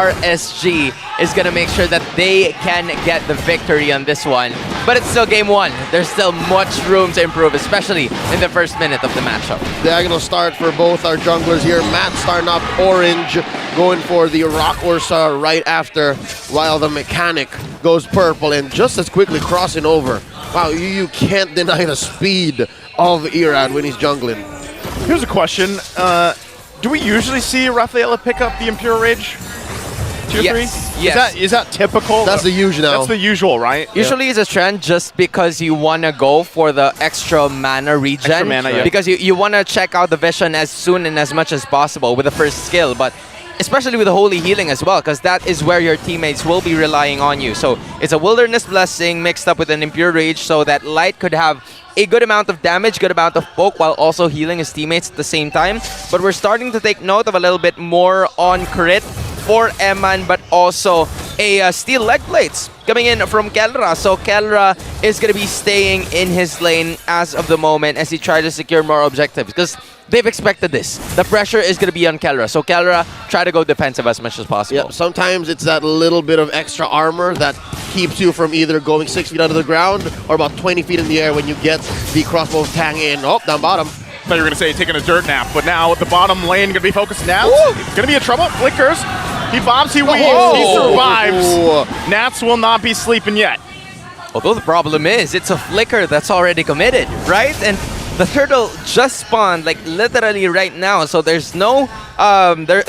RSG is going to make sure that they can get the victory on this one. But it's still game one. There's still much room to improve, especially in the first minute of the matchup. Diagonal start for both our junglers here. Matt starting off orange, going for the Rock Ursa right after, while the mechanic goes purple and just as quickly crossing over. Wow, you can't deny the speed of Irad when he's jungling. Here's a question. Do we usually see Rafaela pick up the Impure Rage? Tier 3? Yes. Is that typical? That's the usual. That's the usual, right? Usually it's a trend just because you want to go for the extra mana regen. Extra mana, yeah. Because you want to check out the vision as soon and as much as possible with the first skill. But especially with the Holy Healing as well, because that is where your teammates will be relying on you. So it's a Wilderness Blessing mixed up with an Impure Rage so that Light could have a good amount of damage, good amount of poke, while also healing his teammates at the same time. But we're starting to take note of a little bit more on crit for Eman, but also a Steel Leg Plates coming in from Kelra. So Kelra is going to be staying in his lane as of the moment as he tries to secure more objectives, because they've expected this. The pressure is going to be on Kelra. So Kelra, try to go defensive as much as possible. Yeah, sometimes it's that little bit of extra armor that keeps you from either going 6 feet under the ground or about 20 feet in the air when you get the crossbow tang in. Oh, down bottom. I thought you were going to say taking a dirt nap, but now the bottom lane going to be focused now. It's going to be a trouble. Flickers. He bobs, he weaves, he survives. Nats will not be sleeping yet. Although the problem is, it's a Flicker that's already committed, right? And the turtle just spawned, like literally right now, so there's no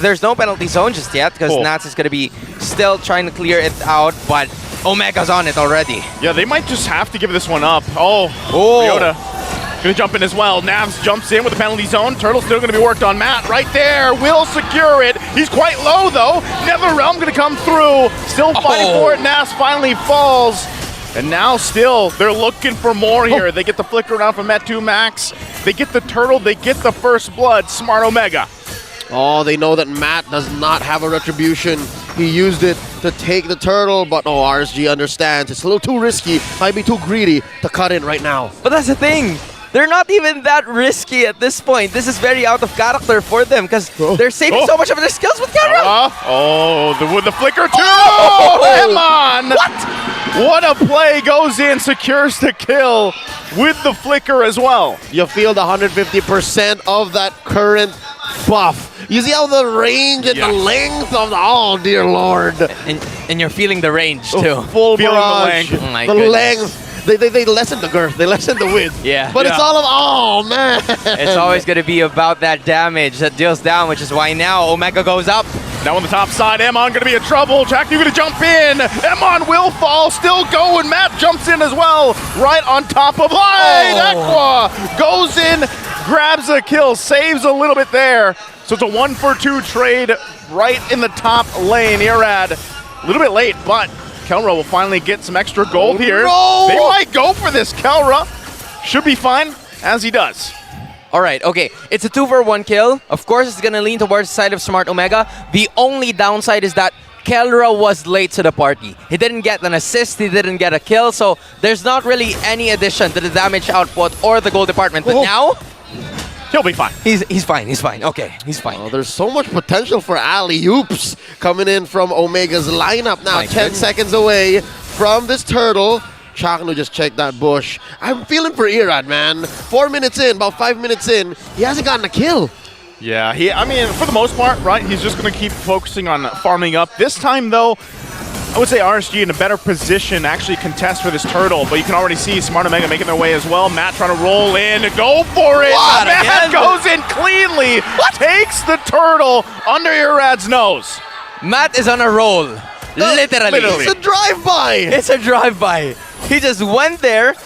there's no penalty zone just yet, because Nats is going to be still trying to clear it out, but Omega's on it already. Yeah, they might just have to give this one up. Ryota gonna jump in as well. Navs jumps in with the penalty zone. Turtle's still gonna be worked on. Matt right there will secure it. He's quite low though. Netherrealm gonna come through. Still fighting for it. Navs finally falls. And now still, they're looking for more here. They get the flicker around from Met2 Max. They get the turtle, they get the first blood. Smart Omega. Oh, they know that Matt does not have a retribution. He used it to take the turtle, but RSG understands. It's a little too risky, might be too greedy to cut in right now. But that's the thing. They're not even that risky at this point. This is very out of character for them because they're saving so much of their skills with Kelra. With the flicker too! Eman! What a play, goes in, secures the kill with the flicker as well. You feel the 150% of that current buff. You see how the range and the length of the, oh dear lord. And you're feeling the range too. Full feeling barrage. the length. The length. They lessen the girth, they lessen the width. Yeah. But it's all of, oh man. It's always going to be about that damage that deals down, which is why now Omega goes up. Now on the top side, Emon gonna be in trouble. Jack, you're gonna jump in. Emon will fall, still going. Matt jumps in as well, right on top of Light. Aqua goes in, grabs a kill, saves a little bit there. So it's a 1-for-2 trade right in the top lane. Irad, a little bit late, but Kelra will finally get some extra gold here. They might go for this. Kelra should be fine, as he does. All right, okay. It's a 2-for-1 kill. Of course, it's going to lean towards the side of Smart Omega. The only downside is that Kelra was late to the party. He didn't get an assist, he didn't get a kill, so there's not really any addition to the damage output or the gold department. But now, he'll be fine. He's fine. Okay, he's fine. Oh, there's so much potential for alley-oops coming in from Omega's lineup now. 10 seconds away from this turtle. Chaknu just checked that bush. I'm feeling for Irad, man. 4 minutes in, about 5 minutes in, he hasn't gotten a kill. Yeah, I mean, for the most part, right, he's just going to keep focusing on farming up. This time, though, I would say RSG in a better position to actually contest for this turtle, but you can already see Smart Omega making their way as well. Matt trying to roll in, go for it! Matt goes in cleanly, takes the turtle under Irad's nose. Matt is on a roll. Literally. It's a drive-by! It's a drive-by. He just went there,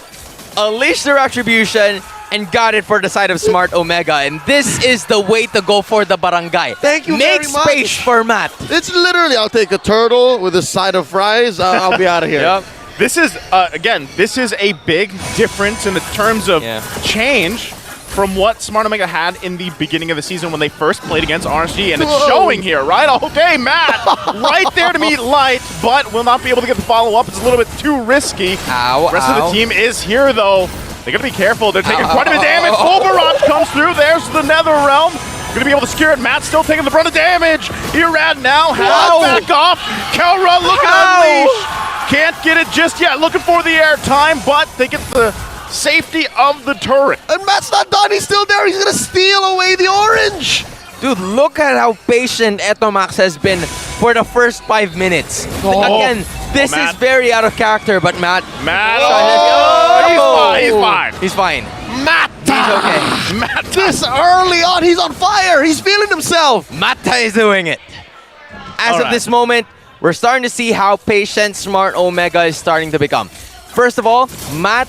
unleashed the retribution, and got it for the side of Smart Omega. And this is the way to go for the barangay. Thank you Make very much. space for Matt. It's literally, I'll take a turtle with a side of fries. I'll be out of here. Yep. This is, again, this is a big difference in the terms of change from what Smart Omega had in the beginning of the season when they first played against RSG, and it's showing here, right? Okay, Matt, right there to meet Light, but will not be able to get the follow-up. It's a little bit too risky. The rest of the team is here, though. They gotta be careful. They're taking quite a bit of damage. Full barrage comes through. There's the Netherrealm. Gonna be able to secure it. Matt still taking the brunt of damage. Irad now has back off. Kelra looking to unleash. Can't get it just yet. Looking for the air time, but they get the safety of the turret. And Matt's not done. He's still there. He's gonna steal away the orange. Dude, look at how patient Etomax has been for the first 5 minutes. Again, this is very out of character, but Matt... He's fine. He's fine. Matt! He's okay. Matt, This early on, he's on fire. He's feeling himself. Matta is doing it. As of this moment, we're starting to see how patient Smart Omega is starting to become. First of all, Matt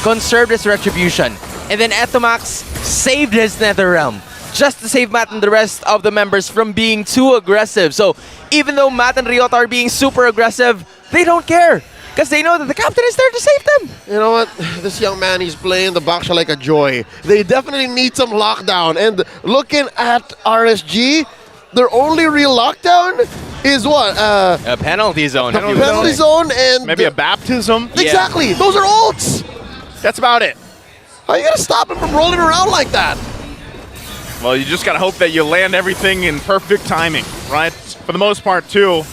conserved his retribution, and then Etomax saved his NetherRealm just to save Matt and the rest of the members from being too aggressive. So even though Matt and Ryota are being super aggressive, they don't care because they know that the captain is there to save them. You know what? This young man, he's playing the Baksha like a joy. They definitely need some lockdown. And looking at RSG, their only real lockdown is what? A penalty zone. Penalty zone and... maybe a baptism. Exactly. Those are ults. That's about it. How are you going to stop him from rolling around like that? Well, you just gotta hope that you land everything in perfect timing, right? For the most part, too,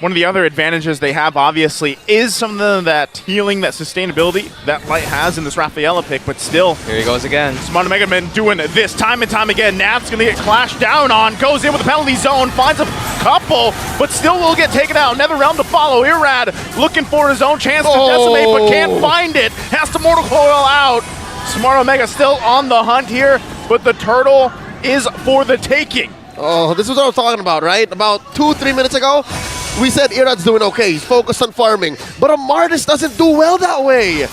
one of the other advantages they have, obviously, is some of that healing, that sustainability that Light has in this Rafaela pick, but still... Here he goes again. Smart Omega been doing this time and time again. Nap's gonna get clashed down on, goes in with the penalty zone, finds a couple, but still will get taken out. NetherRealm to follow. Irad looking for his own chance to decimate, but can't find it. Has to Mortal Coil out. Smart Omega still on the hunt here, but the turtle is for the taking. Oh, this is what I was talking about, right? About 2-3 minutes ago, we said Irad's doing okay. He's focused on farming. But a Martis doesn't do well that way.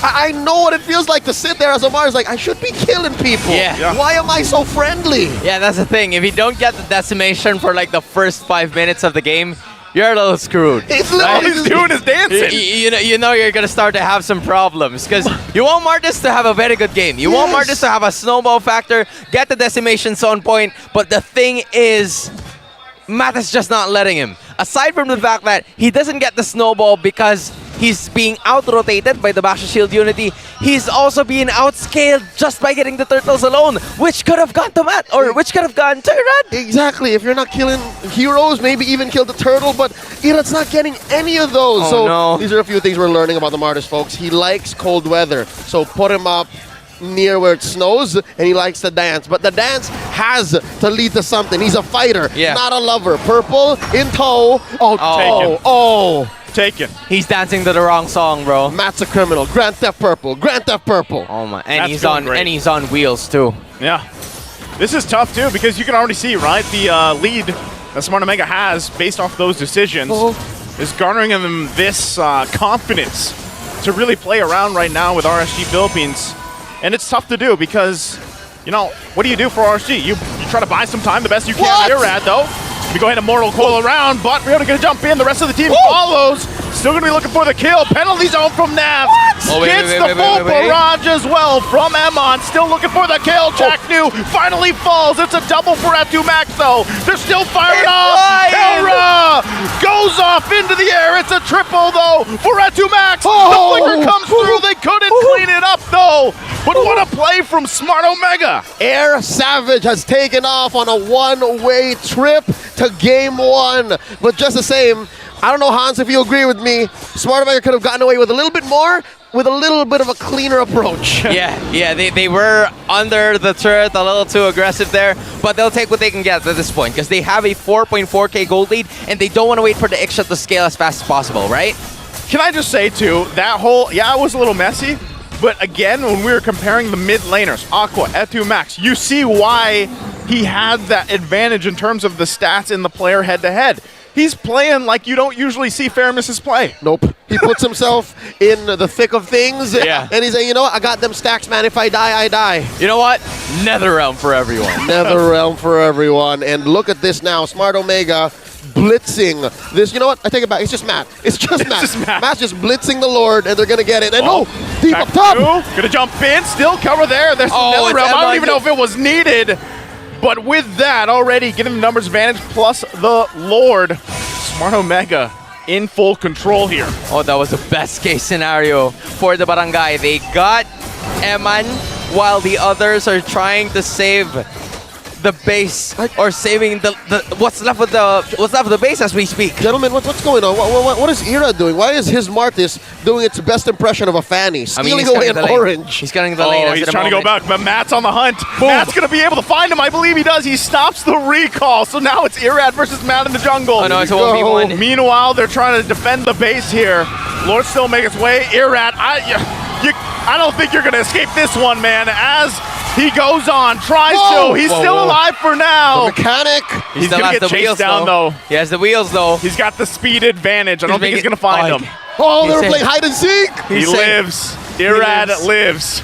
I know what it feels like to sit there as a Martis, like, I should be killing people. Yeah. Why am I so friendly? Yeah, that's the thing. If you don't get the decimation for like the first 5 minutes of the game, you're a little screwed. It's All literally he's doing is dancing. You know you're gonna start to have some problems because you want Martis to have a very good game. You want Martis to have a snowball factor, get the decimation zone point, but the thing is, Matt is just not letting him. Aside from the fact that he doesn't get the snowball because he's being out-rotated by the Baksha Shield Unity, he's also being outscaled just by getting the turtles alone, which could have gone to Matt, or which could have gone to Irad. Exactly. If you're not killing heroes, maybe even kill the turtle, but Irad's not getting any of those. So these are a few things we're learning about the Martis, folks. He likes cold weather, so put him up near where it snows, and he likes to dance. But the dance has to lead to something. He's a fighter, not a lover. Purple in tow. Taken. He's dancing to the wrong song, bro. Matt's a criminal. Grand Theft Purple. Grand Theft Purple. Oh my, and he's on wheels too. Yeah. This is tough too because you can already see, right, the lead that Smart Omega has based off those decisions is garnering them this confidence to really play around right now with RSG Philippines. And it's tough to do because, you know, what do you do for RSG? You try to buy some time the best you can. Irad, though. We go ahead and Mortal Coil around, but we're gonna jump in. The rest of the team follows. Still gonna be looking for the kill. Penalty zone from Nav. Gets the full barrage as well from Emon. Still looking for the kill. Jack New finally falls. It's a double for Atu Max though. They're still firing off. Kelra goes off into the air. It's a triple though for Atu Max. The flicker comes through. They couldn't clean it up though. But what a play from Smart Omega. Air Savage has taken off on a one-way trip to game one. But just the same, I don't know, Hans, if you agree with me, Smart Omega could have gotten away with a little bit more, with a little bit of a cleaner approach. Yeah, they were under the turret, a little too aggressive there, but they'll take what they can get at this point, because they have a 4.4k gold lead, and they don't want to wait for the X-Shot to scale as fast as possible, right? Can I just say, too, that whole, it was a little messy, but again, when we were comparing the mid laners, Aqua, Etu Max, you see why he had that advantage in terms of the stats in the player head-to-head. He's playing like you don't usually see Faramis' play. Nope. He puts himself in the thick of things, and he's like, you know what, I got them stacks, man. If I die, I die. You know what? NetherRealm for everyone. NetherRealm for everyone. And look at this now. Smart Omega blitzing this. You know what? I take it back. It's just Matt. It's just Matt. Matt's just blitzing the Lord, and they're going to get it. And deep up top. Gonna jump in. Still cover there. There's NetherRealm. I don't even know if it was needed. But with that, already getting the numbers advantage plus the Lord, Smart Omega in full control here. Oh, that was the best case scenario for the Barangay. They got Eman while the others are trying to save the base or saving the what's left of the base as we speak. Gentlemen, what's going on? What is Ira doing? Why is his Martis doing its best impression of a fanny? Stealing away an orange. He's getting the lane. He's trying to go back, but Matt's on the hunt. Boom. Matt's going to be able to find him. I believe he does. He stops the recall. So now it's Irad versus Matt in the jungle. Oh no, it's a 1v1. Meanwhile, they're trying to defend the base here. Lord still makes its way. Irad, I don't think you're going to escape this one, man. As he goes on, tries to. He's still alive for now. The mechanic. He's going to get chased down, though. He has the wheels, though. He's got the speed advantage. I don't think he's going to find him. Oh, they were playing hide and seek. He lives. Irad lives.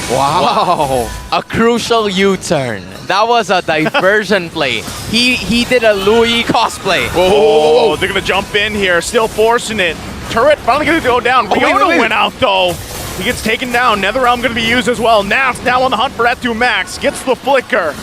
Wow. A crucial U-turn. That was a diversion play. He did a Louis cosplay. Whoa. They're going to jump in here. Still forcing it. Turret finally going to go down. Riona went out, though. He gets taken down. Netherrealm going to be used as well. Nas now on the hunt for that 2 max. Gets the flicker.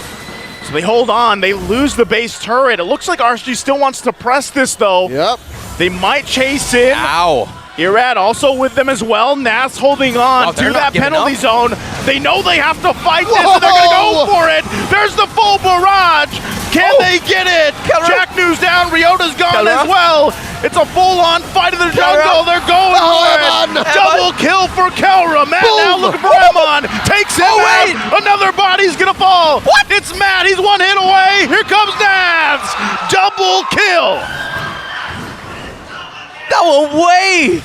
So they hold on. They lose the base turret. It looks like RSG still wants to press this, though. Yep. They might chase in. Ow. Irad also with them as well. Nas holding on to that penalty zone. They know they have to fight this, and they're going to go for it. There's the full barrage. Can they get it? Jack News down. Riota's gone as well. It's a full-on fight in the jungle. They're going for it. Double kill for Kelra. Matt now looking for Emon. Takes him out. Another body's going to fall. What? It's Matt. He's 1 hit away. Here comes Navs. Double kill. That went way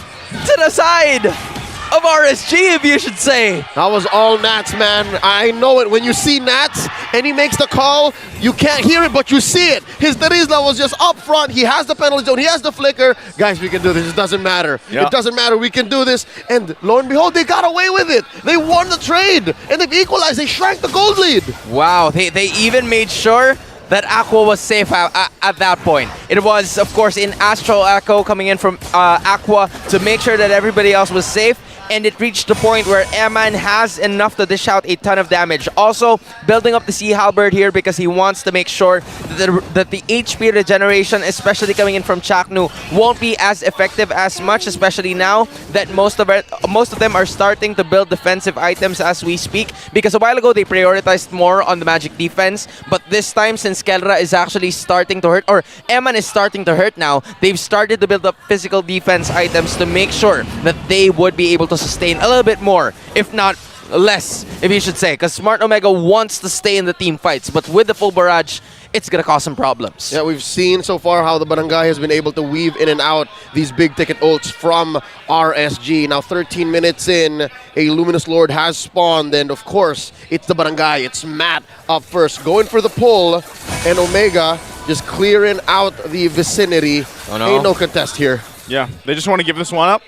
to the side of RSG, if you should say. That was all Nats, man. I know it. When you see Nats and he makes the call, you can't hear it, but you see it. His Darizla was just up front. He has the penalty zone. He has the flicker. Guys, we can do this. It doesn't matter. It doesn't matter. We can do this. And lo and behold, they got away with it. They won the trade. And they've equalized. They shrank the gold lead. Wow. They even made sure that Aqua was safe at that point. It was, of course, in Astral Echo coming in from Aqua to make sure that everybody else was safe. And it reached the point where Eman has enough to dish out a ton of damage. Also, building up the Sea Halberd here because he wants to make sure that the HP regeneration, especially coming in from Chaknu, won't be as effective as much, especially now that most of them are starting to build defensive items as we speak. Because a while ago, they prioritized more on the magic defense. But this time, since Kelra is actually starting to hurt, or Eman is starting to hurt now, they've started to build up physical defense items to make sure that they would be able to sustain a little bit more, if not less, if you should say, because Smart Omega wants to stay in the team fights, but with the full barrage, it's gonna cause some problems. Yeah, we've seen so far how the Barangay has been able to weave in and out these big ticket ults from RSG. Now 13 minutes in, a Luminous Lord has spawned, and of course, it's the Barangay. It's Matt up first, going for the pull, and Omega just clearing out the vicinity. Oh no. Ain't no contest here. Yeah, they just want to give this one up.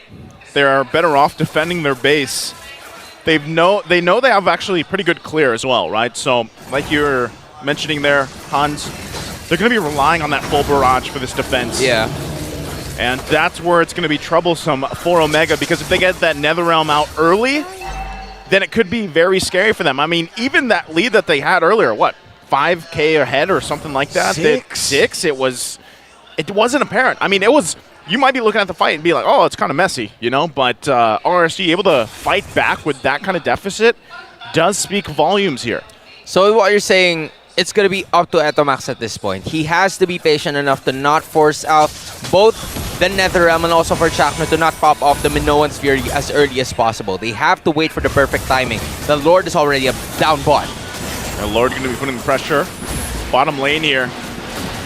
They are better off defending their base. They know they have actually pretty good clear as well, right? So, like you're mentioning there, Hans, they're going to be relying on that full barrage for this defense. Yeah. And that's where it's going to be troublesome for Omega, because if they get that Netherrealm out early, then it could be very scary for them. I mean, even that lead that they had earlier, what, 5K ahead or something like that? Six? It wasn't apparent. I mean, it was... You might be looking at the fight and be like, oh, it's kind of messy, you know? But RSG able to fight back with that kind of deficit does speak volumes here. So what you're saying, it's going to be up to Etomax at this point. He has to be patient enough to not force out both the Netherrealm and also for Chakna to not pop off the Minoan Sphere as early as possible. They have to wait for the perfect timing. The Lord is already a down bot. The Lord going to be putting the pressure. Bottom lane here.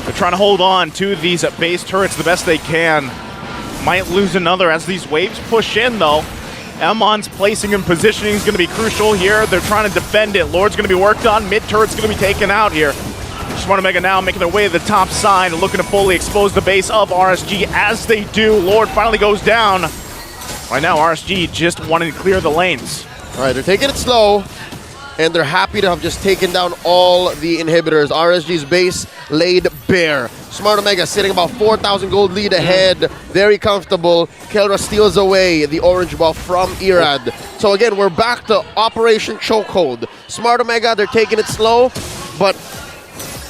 They're trying to hold on to these base turrets the best they can. Might lose another as these waves push in, though. Emon's placing and positioning is going to be crucial here. They're trying to defend it. Lord's going to be worked on. Mid turret's going to be taken out here. Smart Omega now making their way to the top side, looking to fully expose the base of RSG. As they do, Lord finally goes down. Right now, RSG just wanting to clear the lanes. All right, they're taking it slow, and they're happy to have just taken down all the inhibitors. RSG's base laid bare. Smart Omega sitting about 4,000 gold lead ahead. Very comfortable. Kelra steals away the orange buff from Irad. So again, we're back to Operation Chokehold. Smart Omega, they're taking it slow, but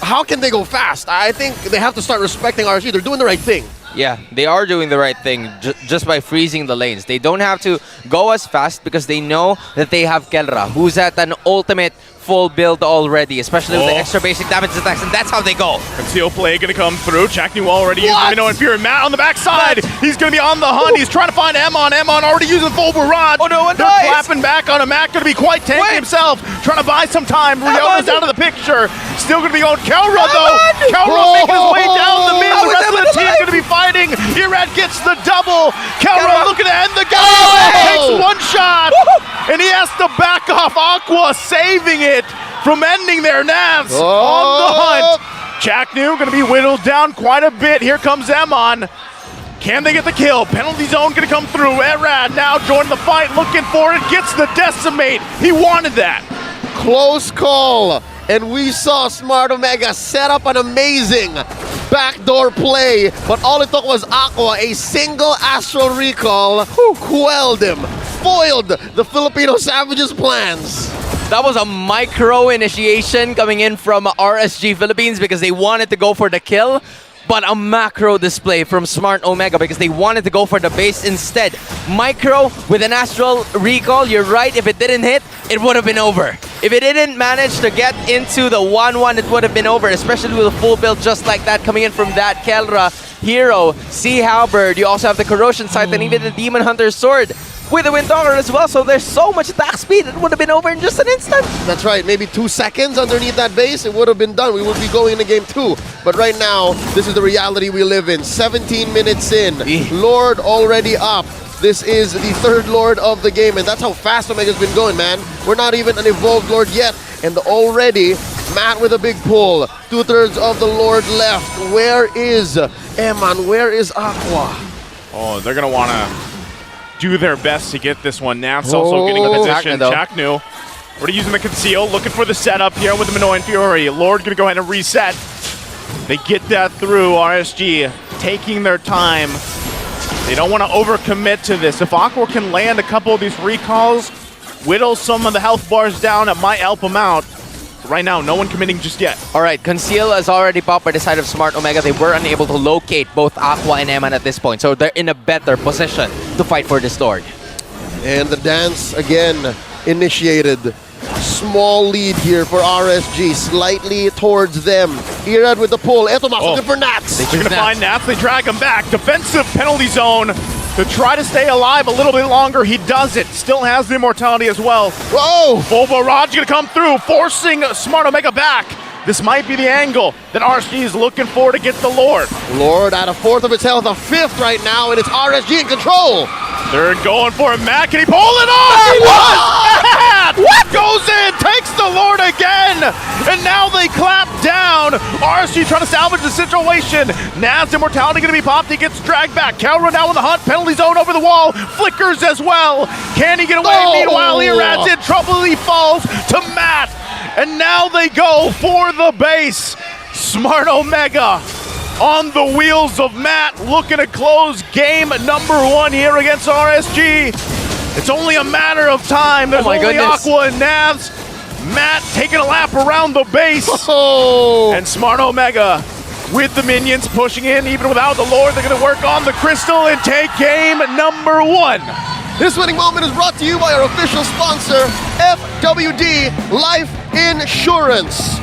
how can they go fast? I think they have to start respecting RSG. They're doing the right thing. Yeah, they are doing the right thing just by freezing the lanes. They don't have to go as fast because they know that they have Kelra, who's at an ultimate full build already, especially with the extra basic damage attacks, and that's how they go. Conceal play gonna come through. Jack New already using Minnow and Fury. Matt on the backside. He's gonna be on the hunt. He's trying to find Emon. Emon already using full barrage. Oh no, and they're clapping back on him. Matt gonna be quite tanky himself, trying to buy some time. Riona's out of the picture. Still gonna be going Kelra though. Kelra making his way down the mid. The rest of the team gonna be fighting. Irad gets the double. Kelra looking to end the game. Takes one shot, and he has to back off. Aqua saving it from ending their Navs on the hunt. Jack New gonna be whittled down quite a bit. Here comes Emon. Can they get the kill? Penalty zone gonna come through. Erad now joining the fight, looking for it. Gets the decimate. He wanted that. Close call. And we saw Smart Omega set up an amazing backdoor play, but all it took was Aqua, a single astral recall, quelled him, foiled the Filipino Savages' plans. That was a micro initiation coming in from RSG Philippines because they wanted to go for the kill, but a macro display from Smart Omega because they wanted to go for the base instead. Micro with an astral recall, you're right, if it didn't hit, it would have been over. If it didn't manage to get into the 1-1, it would have been over, especially with a full build just like that coming in from that Kelra hero. Sea Halberd, you also have the Corrosion Sight and even the Demon Hunter's Sword with the Windtalker as well, so there's so much attack speed, it would have been over in just an instant. That's right, maybe 2 seconds underneath that base, it would have been done. We would be going into game 2. But right now, this is the reality we live in. 17 minutes in, Lord already up. This is the 3rd Lord of the game, and that's how fast Omega's been going, man. We're not even an evolved Lord yet, and already Matt with a big pull. 2/3 of the Lord left. Where is Eman? Where is Aqua? Oh, they're gonna wanna do their best to get this one. Nav's also getting the position. Jack New already using the conceal, looking for the setup here with the Minnow and Fury. Lord gonna go ahead and reset. They get that through. RSG taking their time. They don't want to overcommit to this. If Aqua can land a couple of these recalls, whittle some of the health bars down, it might help them out. Right now, no one committing just yet. All right, Conceal has already popped by the side of Smart Omega. They were unable to locate both Aqua and Eman at this point, so they're in a better position to fight for this Lord. And the dance again initiated. Small lead here for RSG, slightly towards them. Irad with the pull. Etomas looking for Nats. They're going to find Nats. They drag him back. Defensive penalty zone to try to stay alive a little bit longer. He does it. Still has the immortality as well. Whoa! Full barrage going to come through, forcing Smart Omega back. This might be the angle that RSG is looking for to get the Lord. Lord at a 4th of its health, a 5th right now, and it's RSG in control. They're going for him. Matt, can he pull it off? He was! Matt! What? Goes in, takes the Lord again, and now they clap down. RSG trying to salvage the situation. Nav's immortality going to be popped. He gets dragged back. Kelra now in the hunt. Penalty zone over the wall. Flickers as well. Can he get away? Oh. Meanwhile, Irad's in trouble. He falls to Matt. And now they go for the base. Smart Omega on the wheels of Matt, looking to close game number 1 here against RSG. It's only a matter of time. There's only Aqua and Navs. Matt taking a lap around the base. Oh. And Smart Omega with the minions pushing in. Even without the Lord, they're going to work on the crystal and take game number 1. This winning moment is brought to you by our official sponsor, FWD Life Insurance.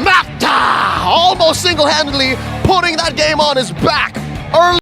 Mapta almost single-handedly putting that game on his back. Early